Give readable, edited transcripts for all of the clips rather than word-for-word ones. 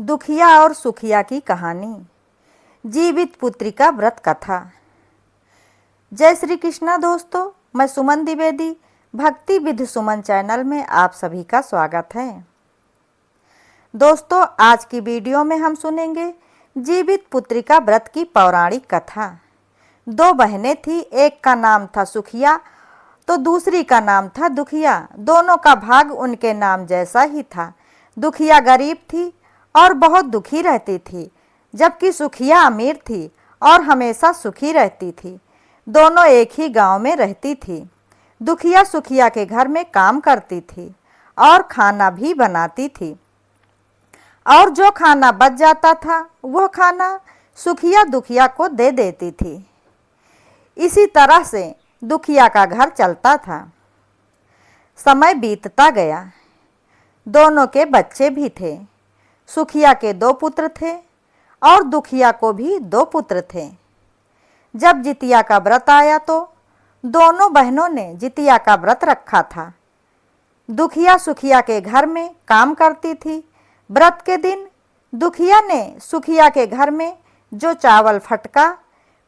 दुखिया और सुखिया की कहानी। जीवित पुत्री का व्रत कथा। जय श्री कृष्णा दोस्तों, मैं सुमन द्विवेदी भक्ति विधि सुमन चैनल में आप सभी का स्वागत है। दोस्तों, आज की वीडियो में हम सुनेंगे जीवित पुत्री का व्रत की पौराणिक कथा। दो बहनें थी, एक का नाम था सुखिया तो दूसरी का नाम था दुखिया। दोनों का भाग उनके नाम जैसा ही था। दुखिया गरीब थी और बहुत दुखी रहती थी, जबकि सुखिया अमीर थी और हमेशा सुखी रहती थी। दोनों एक ही गांव में रहती थी। दुखिया सुखिया के घर में काम करती थी और खाना भी बनाती थी, और जो खाना बच जाता था वह खाना सुखिया दुखिया को दे देती थी। इसी तरह से दुखिया का घर चलता था। समय बीतता गया। दोनों के बच्चे भी थे। सुखिया के 2 पुत्र थे और दुखिया को भी 2 पुत्र थे। जब जितिया का व्रत आया तो दोनों बहनों ने जितिया का व्रत रखा था। दुखिया सुखिया के घर में काम करती थी। व्रत के दिन दुखिया ने सुखिया के घर में जो चावल फटका,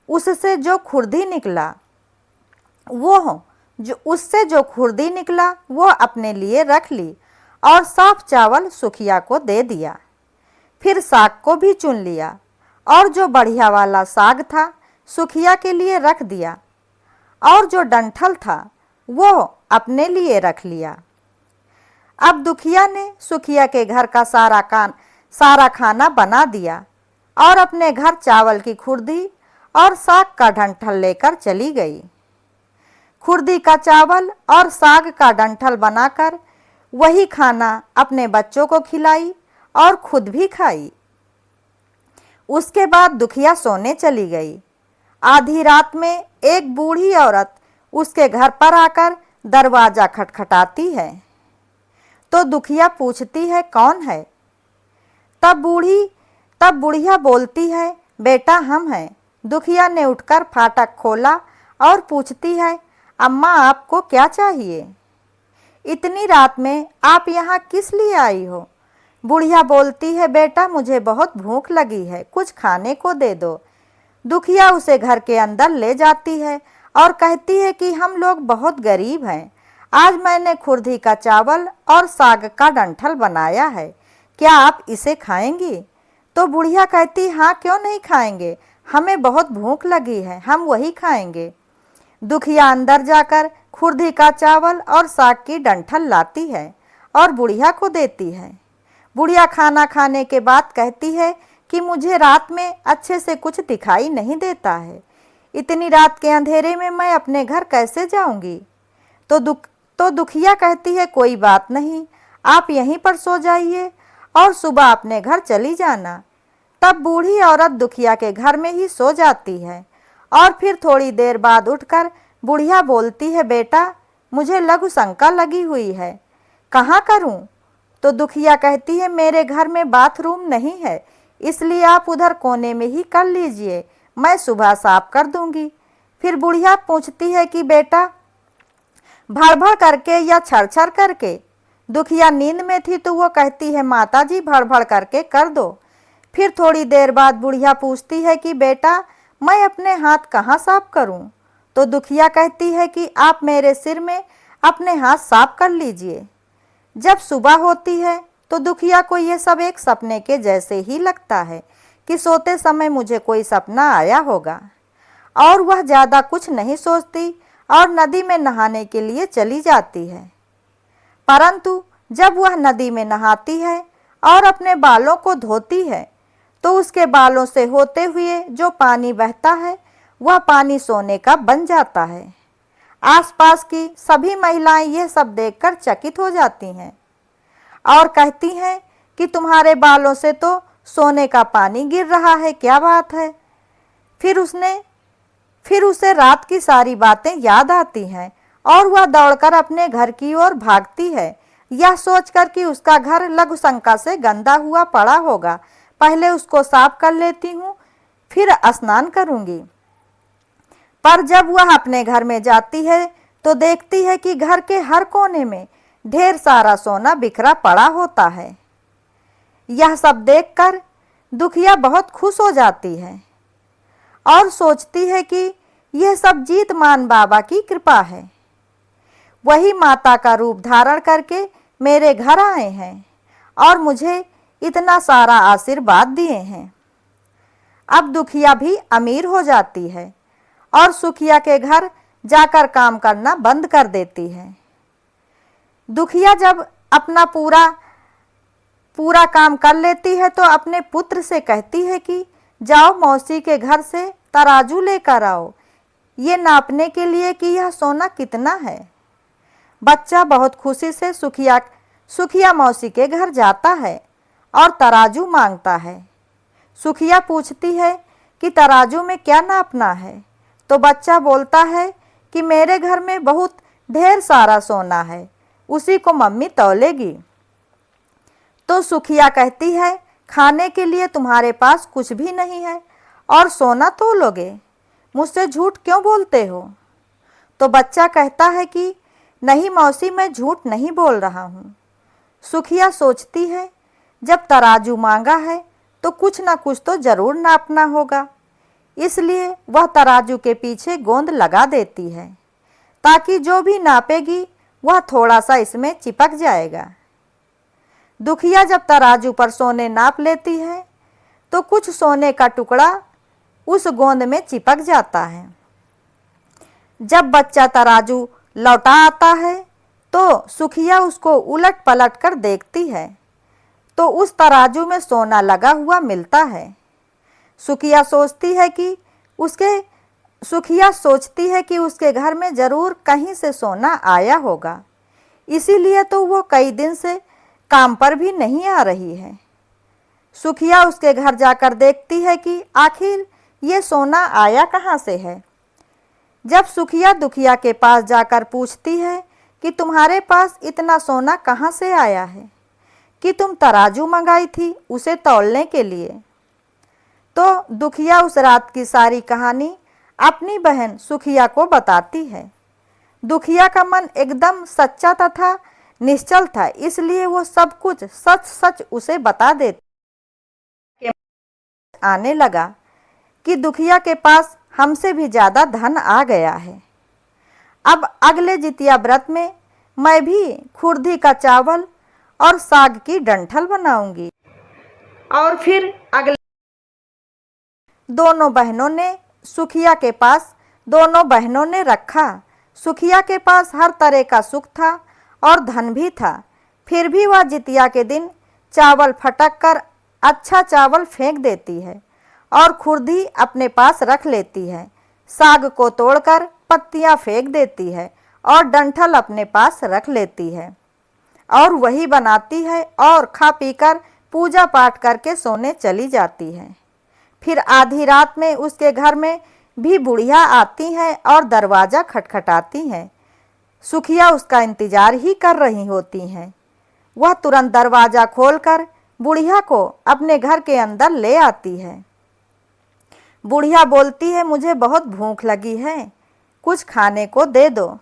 उससे जो खुरदी निकला वो अपने लिए रख ली और साफ चावल सुखिया को दे दिया। फिर साग को भी चुन लिया और जो बढ़िया वाला साग था सुखिया के लिए रख दिया, और जो डंठल था वो अपने लिए रख लिया। अब दुखिया ने सुखिया के घर का सारा खाना बना दिया और अपने घर चावल की खुरदी और साग का डंठल लेकर चली गई। खुरदी का चावल और साग का डंठल बनाकर वही खाना अपने बच्चों को खिलाई और खुद भी खाई। उसके बाद दुखिया सोने चली गई। आधी रात में एक बूढ़ी औरत उसके घर पर आकर दरवाजा खटखटाती है तो दुखिया पूछती है, कौन है? तब बुढ़िया बोलती है, बेटा हम हैं। दुखिया ने उठकर फाटक खोला और पूछती है, अम्मा आपको क्या चाहिए? इतनी रात में आप यहाँ किस लिए आई हो? बुढ़िया बोलती है, बेटा मुझे बहुत भूख लगी है, कुछ खाने को दे दो। दुखिया उसे घर के अंदर ले जाती है और कहती है कि हम लोग बहुत गरीब हैं। आज मैंने खुरदी का चावल और साग का डंठल बनाया है, क्या आप इसे खाएंगी? तो बुढ़िया कहती, हाँ क्यों नहीं खाएंगे, हमें बहुत भूख लगी है, हम वही खाएंगे। दुखिया अंदर जाकर खुरदी का चावल और साग की डंठल लाती है और बुढ़िया को देती है। बुढ़िया खाना खाने के बाद कहती है कि मुझे रात में अच्छे से कुछ दिखाई नहीं देता है, इतनी रात के अंधेरे में मैं अपने घर कैसे जाऊंगी? तो दुखिया कहती है, कोई बात नहीं, आप यहीं पर सो जाइए और सुबह अपने घर चली जाना। तब बूढ़ी औरत दुखिया के घर में ही सो जाती है और फिर थोड़ी देर बाद उठकर बुढ़िया बोलती है, बेटा मुझे लघु शंका लगी हुई है, कहाँ करूं? तो दुखिया कहती है, मेरे घर में बाथरूम नहीं है, इसलिए आप उधर कोने में ही कर लीजिए, मैं सुबह साफ कर दूंगी। फिर बुढ़िया पूछती है कि बेटा भड़भड़ करके या छरछर करके? दुखिया नींद में थी तो वो कहती है, माता जी भड़भड़ करके कर दो। फिर थोड़ी देर बाद बुढ़िया पूछती है कि बेटा मैं अपने हाथ कहाँ साफ करूं? तो दुखिया कहती है कि आप मेरे सिर में अपने हाथ साफ कर लीजिए। जब सुबह होती है तो दुखिया को यह सब एक सपने के जैसे ही लगता है कि सोते समय मुझे कोई सपना आया होगा, और वह ज़्यादा कुछ नहीं सोचती और नदी में नहाने के लिए चली जाती है। परंतु जब वह नदी में नहाती है और अपने बालों को धोती है तो उसके बालों से होते हुए जो पानी बहता है वह पानी सोने का बन जाता है। आसपास की सभी महिलाएं यह सब देखकर चकित हो जाती हैं और कहती हैं कि तुम्हारे बालों से तो सोने का पानी गिर रहा है, क्या बात है? फिर उसे रात की सारी बातें याद आती हैं और वह दौड़कर अपने घर की ओर भागती है, यह सोचकर कि उसका घर लघु शंका से गंदा हुआ पड़ा होगा, पहले उसको साफ कर लेती हूँ, फिर स्नान करूँगी। पर जब वह अपने घर में जाती है तो देखती है कि घर के हर कोने में ढेर सारा सोना बिखरा पड़ा होता है। यह सब देखकर दुखिया बहुत खुश हो जाती है और सोचती है कि यह सब जीतमान बाबा की कृपा है। वही माता का रूप धारण करके मेरे घर आए हैं और मुझे इतना सारा आशीर्वाद दिए हैं। अब दुखिया भी अमीर हो जाती है और सुखिया के घर जाकर काम करना बंद कर देती है। दुखिया जब अपना पूरा काम कर लेती है तो अपने पुत्र से कहती है कि जाओ मौसी के घर से तराजू लेकर आओ, ये नापने के लिए कि यह सोना कितना है। बच्चा बहुत खुशी से सुखिया मौसी के घर जाता है और तराजू मांगता है। सुखिया पूछती है कि तराजू में क्या नापना है, तो बच्चा बोलता है कि मेरे घर में बहुत ढेर सारा सोना है, उसी को मम्मी तौलेगी। तो सुखिया कहती है खाने के लिए तुम्हारे पास कुछ भी नहीं है और सोना तौलोगे, मुझसे झूठ क्यों बोलते हो। तो बच्चा कहता है कि नहीं मौसी, मैं झूठ नहीं बोल रहा हूँ। सुखिया सोचती है जब तराजू मांगा है तो कुछ ना कुछ तो जरूर नापना होगा, इसलिए वह तराजू के पीछे गोंद लगा देती है ताकि जो भी नापेगी वह थोड़ा सा इसमें चिपक जाएगा। दुखिया जब तराजू पर सोने नाप लेती है तो कुछ सोने का टुकड़ा उस गोंद में चिपक जाता है। जब बच्चा तराजू लौटा आता है तो सुखिया उसको उलट पलट कर देखती है तो उस तराजू में सोना लगा हुआ मिलता है। सुखिया सोचती है कि उसके घर में जरूर कहीं से सोना आया होगा, इसीलिए तो वो कई दिन से काम पर भी नहीं आ रही है। सुखिया उसके घर जाकर देखती है कि आखिर ये सोना आया कहाँ से है। जब सुखिया दुखिया के पास जाकर पूछती है कि तुम्हारे पास इतना सोना कहाँ से आया है, कि तुम तराजू मंगाई थी उसे तौलने के लिए, तो दुखिया उस रात की सारी कहानी अपनी बहन सुखिया को बताती है। दुखिया का मन एकदम सच्चा तथा निश्चल था, इसलिए वो सब कुछ सच सच उसे बता देती। आने लगा कि दुखिया के पास हमसे भी ज्यादा धन आ गया है। अब अगले जितिया व्रत में मैं भी खुरधी का चावल और साग की डंठल बनाऊंगी। और फिर अगले दोनों बहनों ने रखा। सुखिया के पास हर तरह का सुख था और धन भी था, फिर भी वह जितिया के दिन चावल फटक कर अच्छा चावल फेंक देती है और खुरधी अपने पास रख लेती है। साग को तोड़कर पत्तियां फेंक देती है और डंठल अपने पास रख लेती है और वही बनाती है और खा पीकर पूजा पाठ करके सोने चली जाती है। फिर आधी रात में उसके घर में भी बुढ़िया आती है और दरवाज़ा खटखटाती है। सुखिया उसका इंतजार ही कर रही होती हैं। वह तुरंत दरवाज़ा खोलकर बुढ़िया को अपने घर के अंदर ले आती है। बुढ़िया बोलती है मुझे बहुत भूख लगी है, कुछ खाने को दे दो।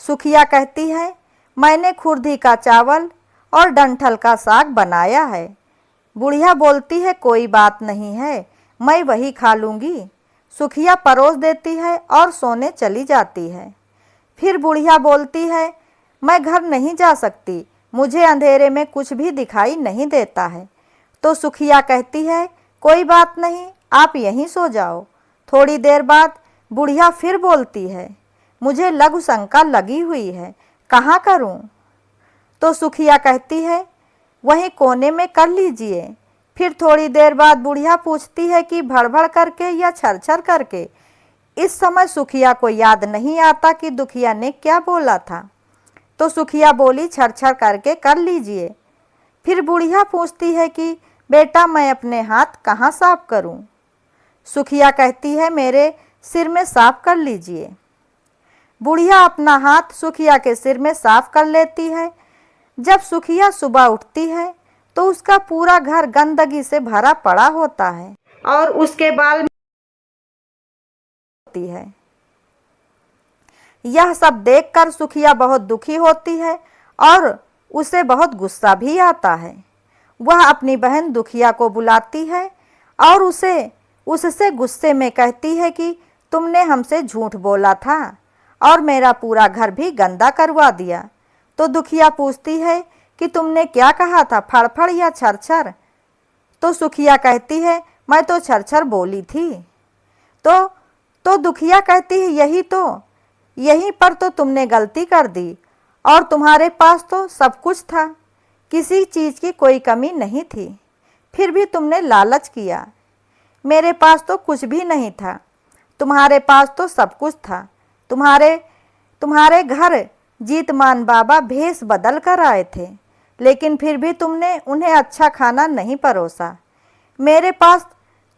सुखिया कहती है मैंने खुरधी का चावल और डंठल का साग बनाया है। बुढ़िया बोलती है कोई बात नहीं है, मैं वही खा लूँगी। सुखिया परोस देती है और सोने चली जाती है। फिर बुढ़िया बोलती है मैं घर नहीं जा सकती, मुझे अंधेरे में कुछ भी दिखाई नहीं देता है। तो सुखिया कहती है कोई बात नहीं, आप यहीं सो जाओ। थोड़ी देर बाद बुढ़िया फिर बोलती है मुझे लघु शंका लगी हुई है, कहाँ करूं? तो सुखिया कहती है वहीं कोने में कर लीजिए। फिर थोड़ी देर बाद बुढ़िया पूछती है कि भड़भड़ करके या छरछर करके। इस समय सुखिया को याद नहीं आता कि दुखिया ने क्या बोला था, तो सुखिया बोली छरछर करके कर लीजिए। फिर बुढ़िया पूछती है कि बेटा मैं अपने हाथ कहाँ साफ करूं? सुखिया कहती है मेरे सिर में साफ कर लीजिए। बुढ़िया अपना हाथ सुखिया के सिर में साफ कर लेती है। जब सुखिया सुबह उठती है तो उसका पूरा घर गंदगी से भरा पड़ा होता है और उसके बाल में होती है। यह सब देखकर सुखिया बहुत दुखी होती है और उसे बहुत गुस्सा भी आता है। वह अपनी बहन दुखिया को बुलाती है और उससे गुस्से में कहती है कि तुमने हमसे झूठ बोला था और मेरा पूरा घर भी गंदा करवा दिया। तो दुखिया पूछती है कि तुमने क्या कहा था, फड़फड़ या छरछर? तो सुखिया कहती है मैं तो छरछर बोली थी। तो दुखिया कहती है यहीं पर तो तुमने गलती कर दी, और तुम्हारे पास तो सब कुछ था, किसी चीज़ की कोई कमी नहीं थी, फिर भी तुमने लालच किया। मेरे पास तो कुछ भी नहीं था, तुम्हारे पास तो सब कुछ था। तुम्हारे घर जीतमान बाबा भेष बदल कर आए थे, लेकिन फिर भी तुमने उन्हें अच्छा खाना नहीं परोसा। मेरे पास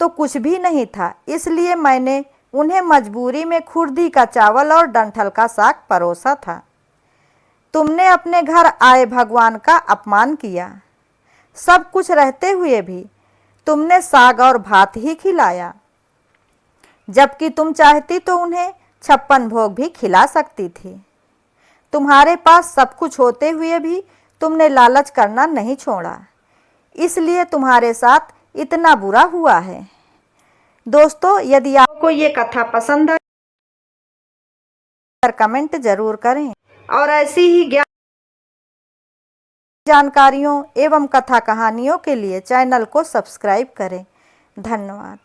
तो कुछ भी नहीं था, इसलिए मैंने उन्हें मजबूरी में खुर्दी का चावल और डंठल का साग परोसा था। तुमने अपने घर आए भगवान का अपमान किया। सब कुछ रहते हुए भी तुमने साग और भात ही खिलाया, जबकि तुम चाहती तो उन्हें 56 भोग भी खिला सकती थी। तुम्हारे पास सब कुछ होते हुए भी तुमने लालच करना नहीं छोड़ा, इसलिए तुम्हारे साथ इतना बुरा हुआ है। दोस्तों, यदि आपको ये कथा पसंद आई तो कमेंट जरूर करें और ऐसी ही जानकारियों एवं कथा कहानियों के लिए चैनल को सब्सक्राइब करें। धन्यवाद।